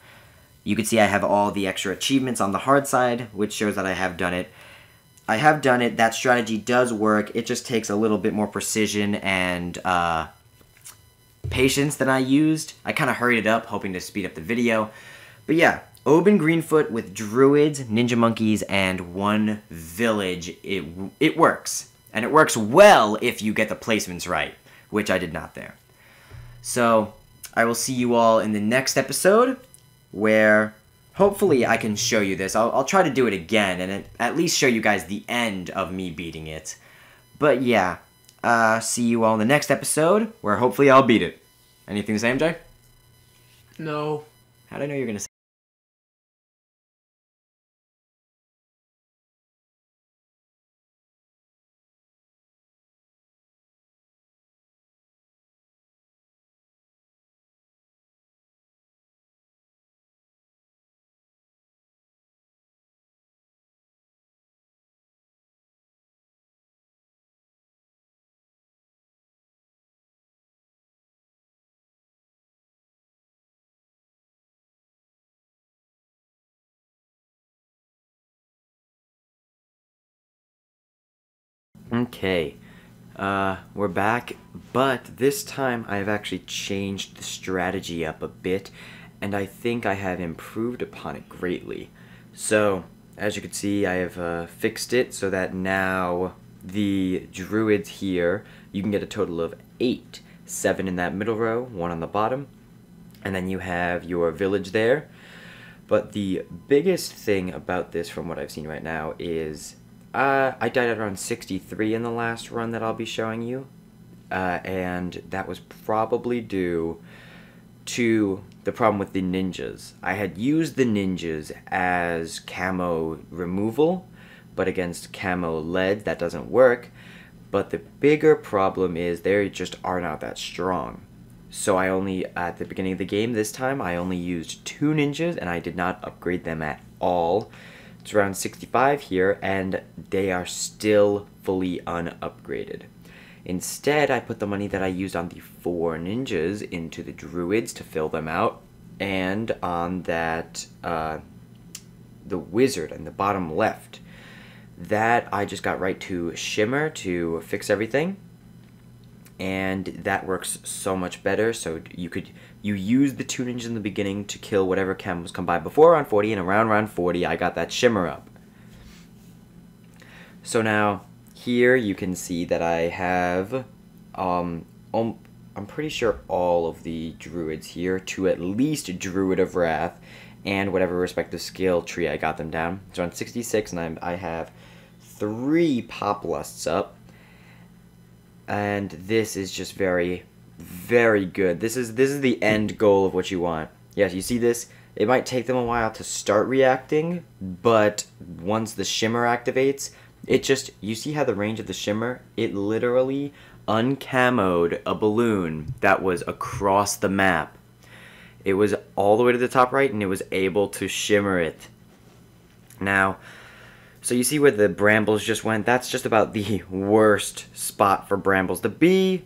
You can see I have all the extra achievements on the hard side, which shows that I have done it. I have done it. That strategy does work. It just takes a little bit more precision and patience than I used. I kind of hurried it up, hoping to speed up the video. But yeah. Oban Greenfoot with druids, ninja monkeys, and one village. It works. And it works well if you get the placements right, which I did not there. So, I will see you all in the next episode, where hopefully I can show you this. I'll try to do it again, and at least show you guys the end of me beating it. But yeah, see you all in the next episode, where hopefully I'll beat it. Anything to say, MJ? No. How did I know you were going to say? Okay, we're back, but this time I have actually changed the strategy up a bit, and I think I have improved upon it greatly. So, as you can see, I have fixed it so that now the druids here, you can get a total of 8. 7 in that middle row, 1 on the bottom, and then you have your village there. But the biggest thing about this from what I've seen right now is I died at around 63 in the last run that I'll be showing you, and that was probably due to the problem with the ninjas. I had used the ninjas as camo removal, but against camo lead that doesn't work, But the bigger problem is they just are not that strong. So I only, at the beginning of the game this time, I only used 2 ninjas and I did not upgrade them at all. It's around 65 here and they are still fully unupgraded. Instead, I put the money that I used on the 4 ninjas into the druids to fill them out, and on that, the wizard in the bottom left. That I just got right to Shimmer to fix everything, and that works so much better. So you use the 2 ninjas in the beginning to kill whatever camos come by before round 40, and around round 40 I got that Shimmer up. So now here you can see that I have I'm pretty sure all of the druids here to at least Druid of Wrath and whatever respective skill tree I got them down. So on 66 and I have 3 Pop Lusts up, and this is just very, very good. This is the end goal of what you want. Yes, you see this? It might take them a while to start reacting, but once the Shimmer activates, it just, you see how the range of the Shimmer, it literally uncamoed a balloon that was across the map. It was all the way to the top right, and it was able to shimmer it. Now, so you see where the brambles just went? That's just about the worst spot for brambles to be,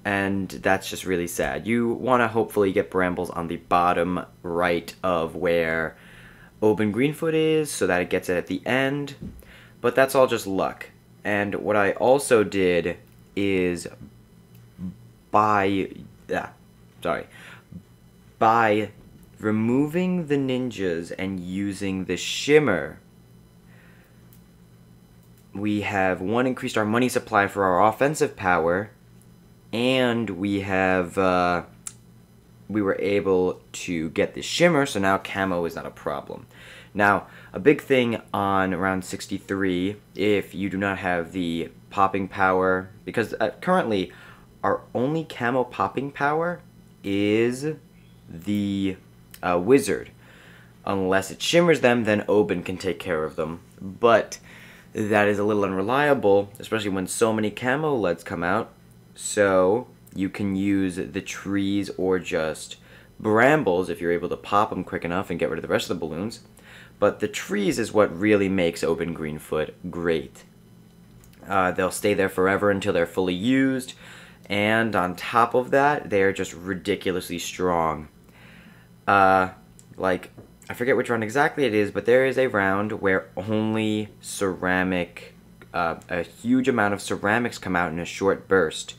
and that's just really sad. You want to hopefully get brambles on the bottom right of where Oban Greenfoot is, so that it gets it at the end, but that's all just luck. And what I also did is by removing the ninjas and using the Shimmer, we have, 1, increased our money supply for our offensive power, and we have, we were able to get the Shimmer, so now camo is not a problem. Now, a big thing on round 63, if you do not have the popping power, because currently our only camo popping power is the wizard. Unless it shimmers them, then Oban can take care of them. But that is a little unreliable, especially when so many camo leads come out. So you can use the trees or just brambles if you're able to pop them quick enough and get rid of the rest of the balloons. But the trees is what really makes Oban Greenfoot great. They'll stay there forever until they're fully used, and on top of that, they're just ridiculously strong. Like, I forget which round exactly it is, but there is a round where only ceramic, a huge amount of ceramics come out in a short burst.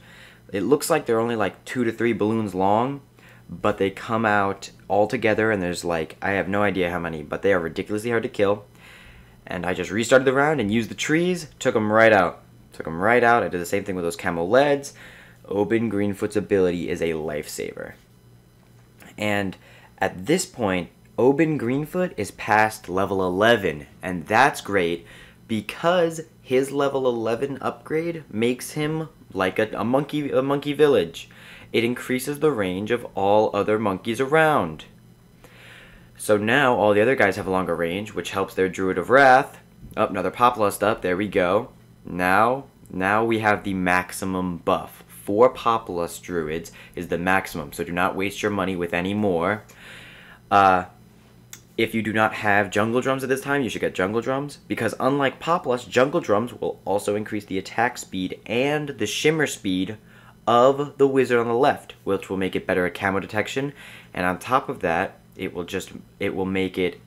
It looks like they're only like 2 to 3 balloons long, but they come out all together, and there's like, I have no idea how many, but they are ridiculously hard to kill. And I just restarted the round and used the trees, took them right out. I did the same thing with those camo leads. Oban Greenfoot's ability is a lifesaver. And at this point, Oban Greenfoot is past level 11, and that's great because his level 11 upgrade makes him like a monkey village. It increases the range of all other monkeys around. So now all the other guys have a longer range, which helps their Druid of Wrath. Oh, another Pop Lust up, there we go. Now we have the maximum buff. 4 Pop Lust Druids is the maximum, so do not waste your money with any more. If you do not have Jungle Drums at this time, you should get Jungle Drums, because unlike Pop Lust, Jungle Drums will also increase the attack speed and the shimmer speed of the wizard on the left, which will make it better at Camo Detection, and on top of that, it will make it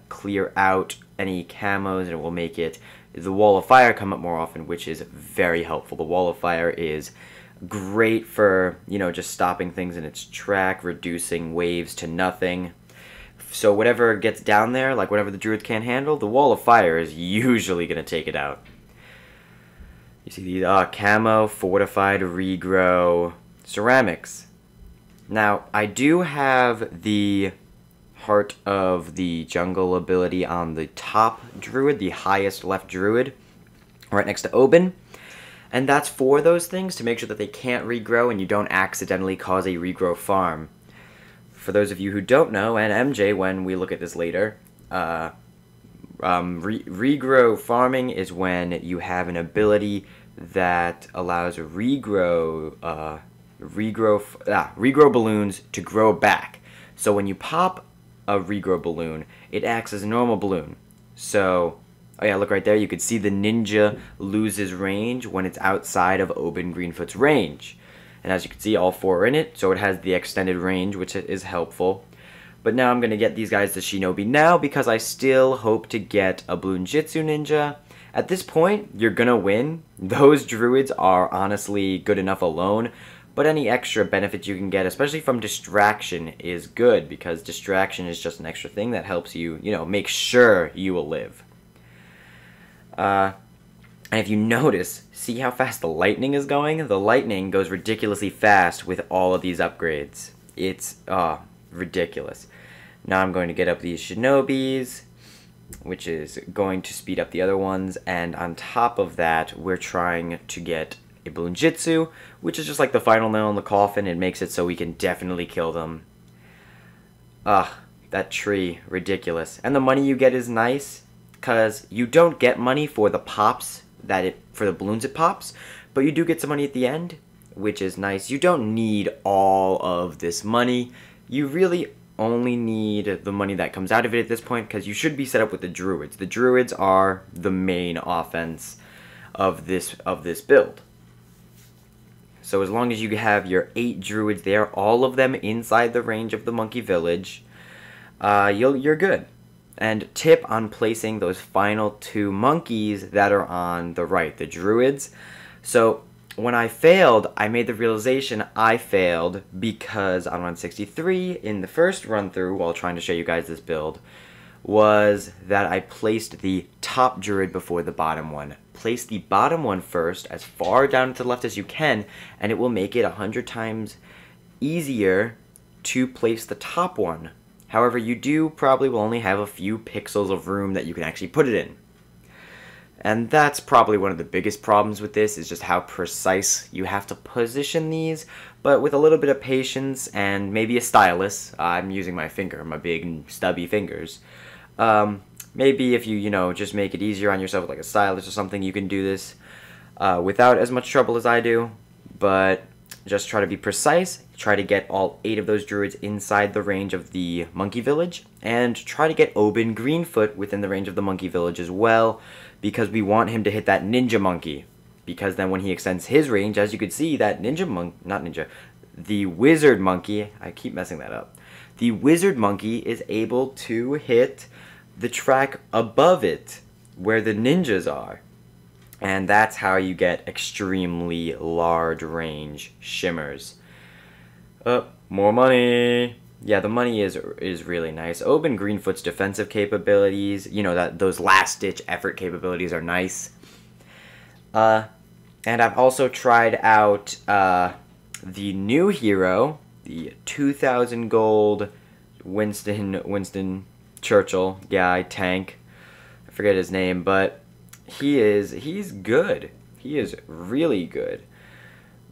clear out any camos, and it will make it the Wall of Fire come up more often, which is very helpful. The Wall of Fire is great for, you know, just stopping things in its track, reducing waves to nothing. So whatever gets down there, like whatever the druids can't handle, the Wall of Fire is usually going to take it out. You see the camo, fortified, regrow, ceramics. Now, I do have the Heart of the Jungle ability on the top druid, the highest left druid, right next to Oban. And that's for those things, to make sure that they can't regrow and you don't accidentally cause a regrow farm. For those of you who don't know, and MJ when we look at this later, regrow farming is when you have an ability that allows regrow balloons to grow back. So when you pop a regrow balloon, it acts as a normal balloon. So, oh yeah, look right there. You can see the ninja loses range when it's outside of Oban Greenfoot's range. And as you can see, all 4 are in it, so it has the extended range, which is helpful. But now I'm going to get these guys to Shinobi now because I still hope to get a Bloon Jitsu Ninja. At this point, you're going to win. Those druids are honestly good enough alone, but any extra benefit you can get, especially from distraction, is good because distraction is just an extra thing that helps you, make sure you will live. And if you notice, see how fast the lightning is going? The lightning goes ridiculously fast with all of these upgrades. It's ridiculous. Now I'm going to get up these Shinobis, which is going to speed up the other ones, and on top of that, we're trying to get a Bloon Jitsu, which is just like the final nail in the coffin. It makes it so we can definitely kill them. That tree, ridiculous. And the money you get is nice, because you don't get money for the pops, for the balloons it pops, but you do get some money at the end, which is nice. You don't need all of this money. You really only need the money that comes out of it at this point, because you should be set up with the druids. The druids are the main offense of this build. So as long as you have your 8 druids there, all of them inside the range of the monkey village, you're good. And tip on placing those final 2 monkeys that are on the right, the druids. So when I failed, I made the realization I failed because on run 63, in the first run through while trying to show you guys this build, was that I placed the top druid before the bottom one. Place the bottom one first, as far down to the left as you can, and it will make it 100 times easier to place the top one. However, you probably will only have a few pixels of room that you can actually put it in. And that's probably one of the biggest problems with this, is just how precise you have to position these. But with a little bit of patience and maybe a stylus, I'm using my finger, my big stubby fingers. Maybe if you, just make it easier on yourself with like a stylus or something, you can do this without as much trouble as I do. But just try to be precise, try to get all 8 of those druids inside the range of the monkey village, and try to get Oban Greenfoot within the range of the monkey village as well, because we want him to hit that ninja monkey. Because then when he extends his range, as you can see, that the wizard monkey, I keep messing that up. The wizard monkey is able to hit the track above it, where the ninjas are. And that's how you get extremely large range shimmers. More money! Yeah, the money is really nice. Oban Greenfoot's defensive capabilities, those last-ditch effort capabilities are nice. And I've also tried out the new hero, the 2,000 gold Winston Churchill guy, tank. I forget his name, but he's good. He is really good.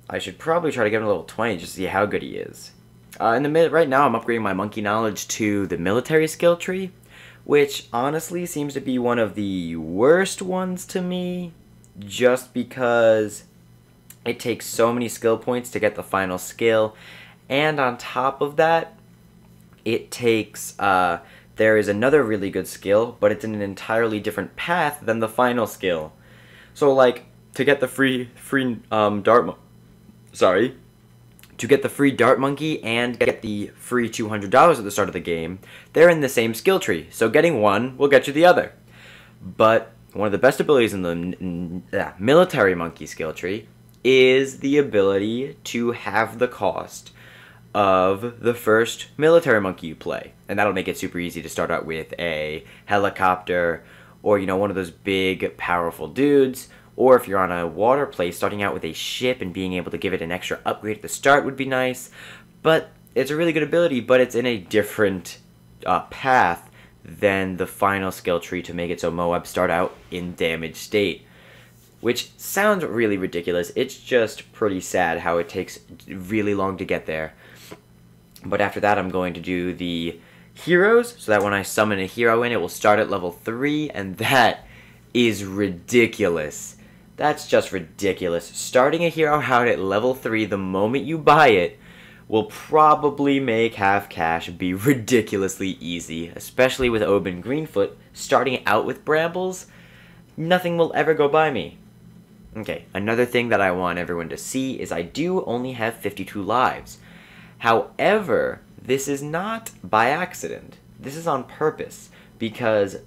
I should probably try to get him a level 20 just to see how good he is. Right now I'm upgrading my monkey knowledge to the military skill tree, which honestly seems to be one of the worst ones to me, just because it takes so many skill points to get the final skill, and on top of that, it takes, there is another really good skill, but it's in an entirely different path than the final skill. So like, to get the free dart monkey and get the free $200 at the start of the game, they're in the same skill tree. So getting one will get you the other. But one of the best abilities in the military monkey skill tree is the ability to have the cost of the first military monkey you play. And that'll make it super easy to start out with a helicopter or, one of those big, powerful dudes. Or if you're on a water play, starting out with a ship and being able to give it an extra upgrade at the start would be nice. But it's a really good ability, but it's in a different path than the final skill tree to make it so Moabs start out in damaged state. Which sounds really ridiculous. It's just pretty sad how it takes really long to get there. But after that, I'm going to do the heroes, so that when I summon a hero in, it will start at level 3, and that is ridiculous. That's just ridiculous. Starting a hero out at level 3 the moment you buy it will probably make half cash be ridiculously easy, especially with Oban Greenfoot starting out with Brambles. Nothing will ever go by me. Okay, another thing that I want everyone to see is I do only have 52 lives. However, this is not by accident. This is on purpose, because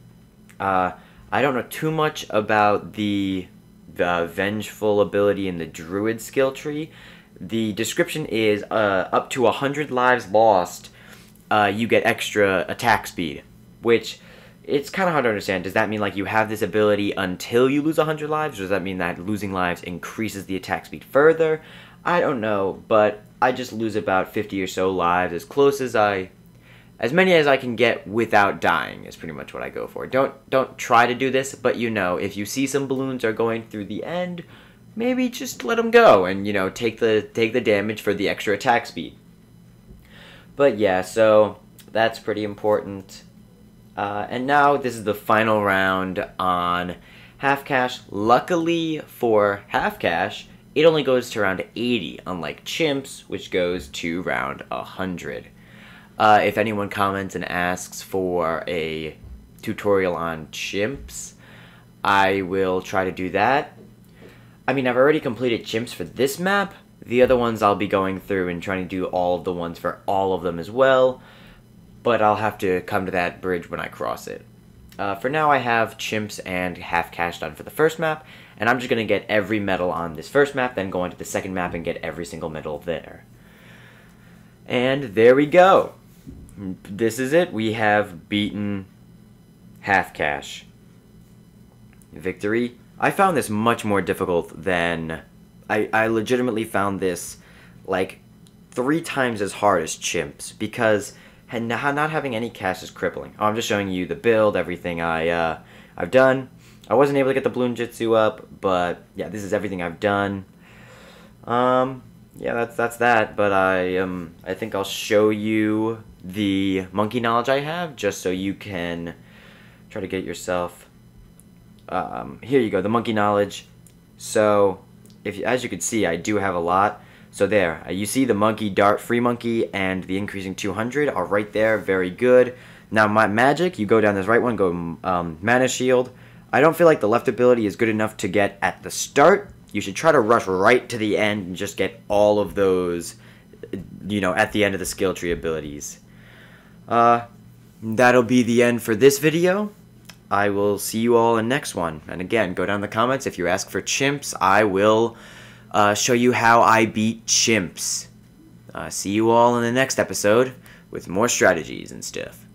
I don't know too much about the Vengeful ability in the Druid skill tree. The description is up to 100 lives lost, you get extra attack speed, which it's kind of hard to understand. Does that mean like you have this ability until you lose 100 lives, or does that mean that losing lives increases the attack speed further? I don't know, but I just lose about 50 or so lives, as many as I can get without dying is pretty much what I go for. Don't try to do this, but you know, if you see some balloons are going through the end, maybe just let them go and, you know, take the damage for the extra attack speed. But yeah, so that's pretty important. And now this is the final round on half cash. Luckily for half cash, it only goes to round 80, unlike Chimps, which goes to round 100. If anyone comments and asks for a tutorial on Chimps, I will try to do that. I mean, I've already completed Chimps for this map. The other ones I'll be going through and trying to do all of the ones for all of them as well. But I'll have to come to that bridge when I cross it. For now, I have Chimps and half cash done for the first map, and I'm just going to get every medal on this first map, then go on to the second map and get every single medal there. And there we go. This is it. We have beaten half cash. Victory. I found this much more difficult than... I legitimately found this like 3 times as hard as Chimps, because not having any cash is crippling. Oh, I'm just showing you the build, everything I've done. I wasn't able to get the Bloon Jitsu up, but yeah, this is everything I've done. Yeah, that's that. But I think I'll show you the monkey knowledge I have, just so you can try to get yourself. Here you go, the monkey knowledge. So, as you can see, I do have a lot. So there, you see the monkey dart, free monkey, and the increasing 200 are right there, very good. Now my magic, you go down this right one, go mana shield. I don't feel like the left ability is good enough to get at the start. You should try to rush right to the end and just get all of those, you know, at the end of the skill tree abilities. That'll be the end for this video. I will see you all in the next one. And again, go down in the comments. If you ask for Chimps, I will show you how I beat Chimps. See you all in the next episode with more strategies and stuff.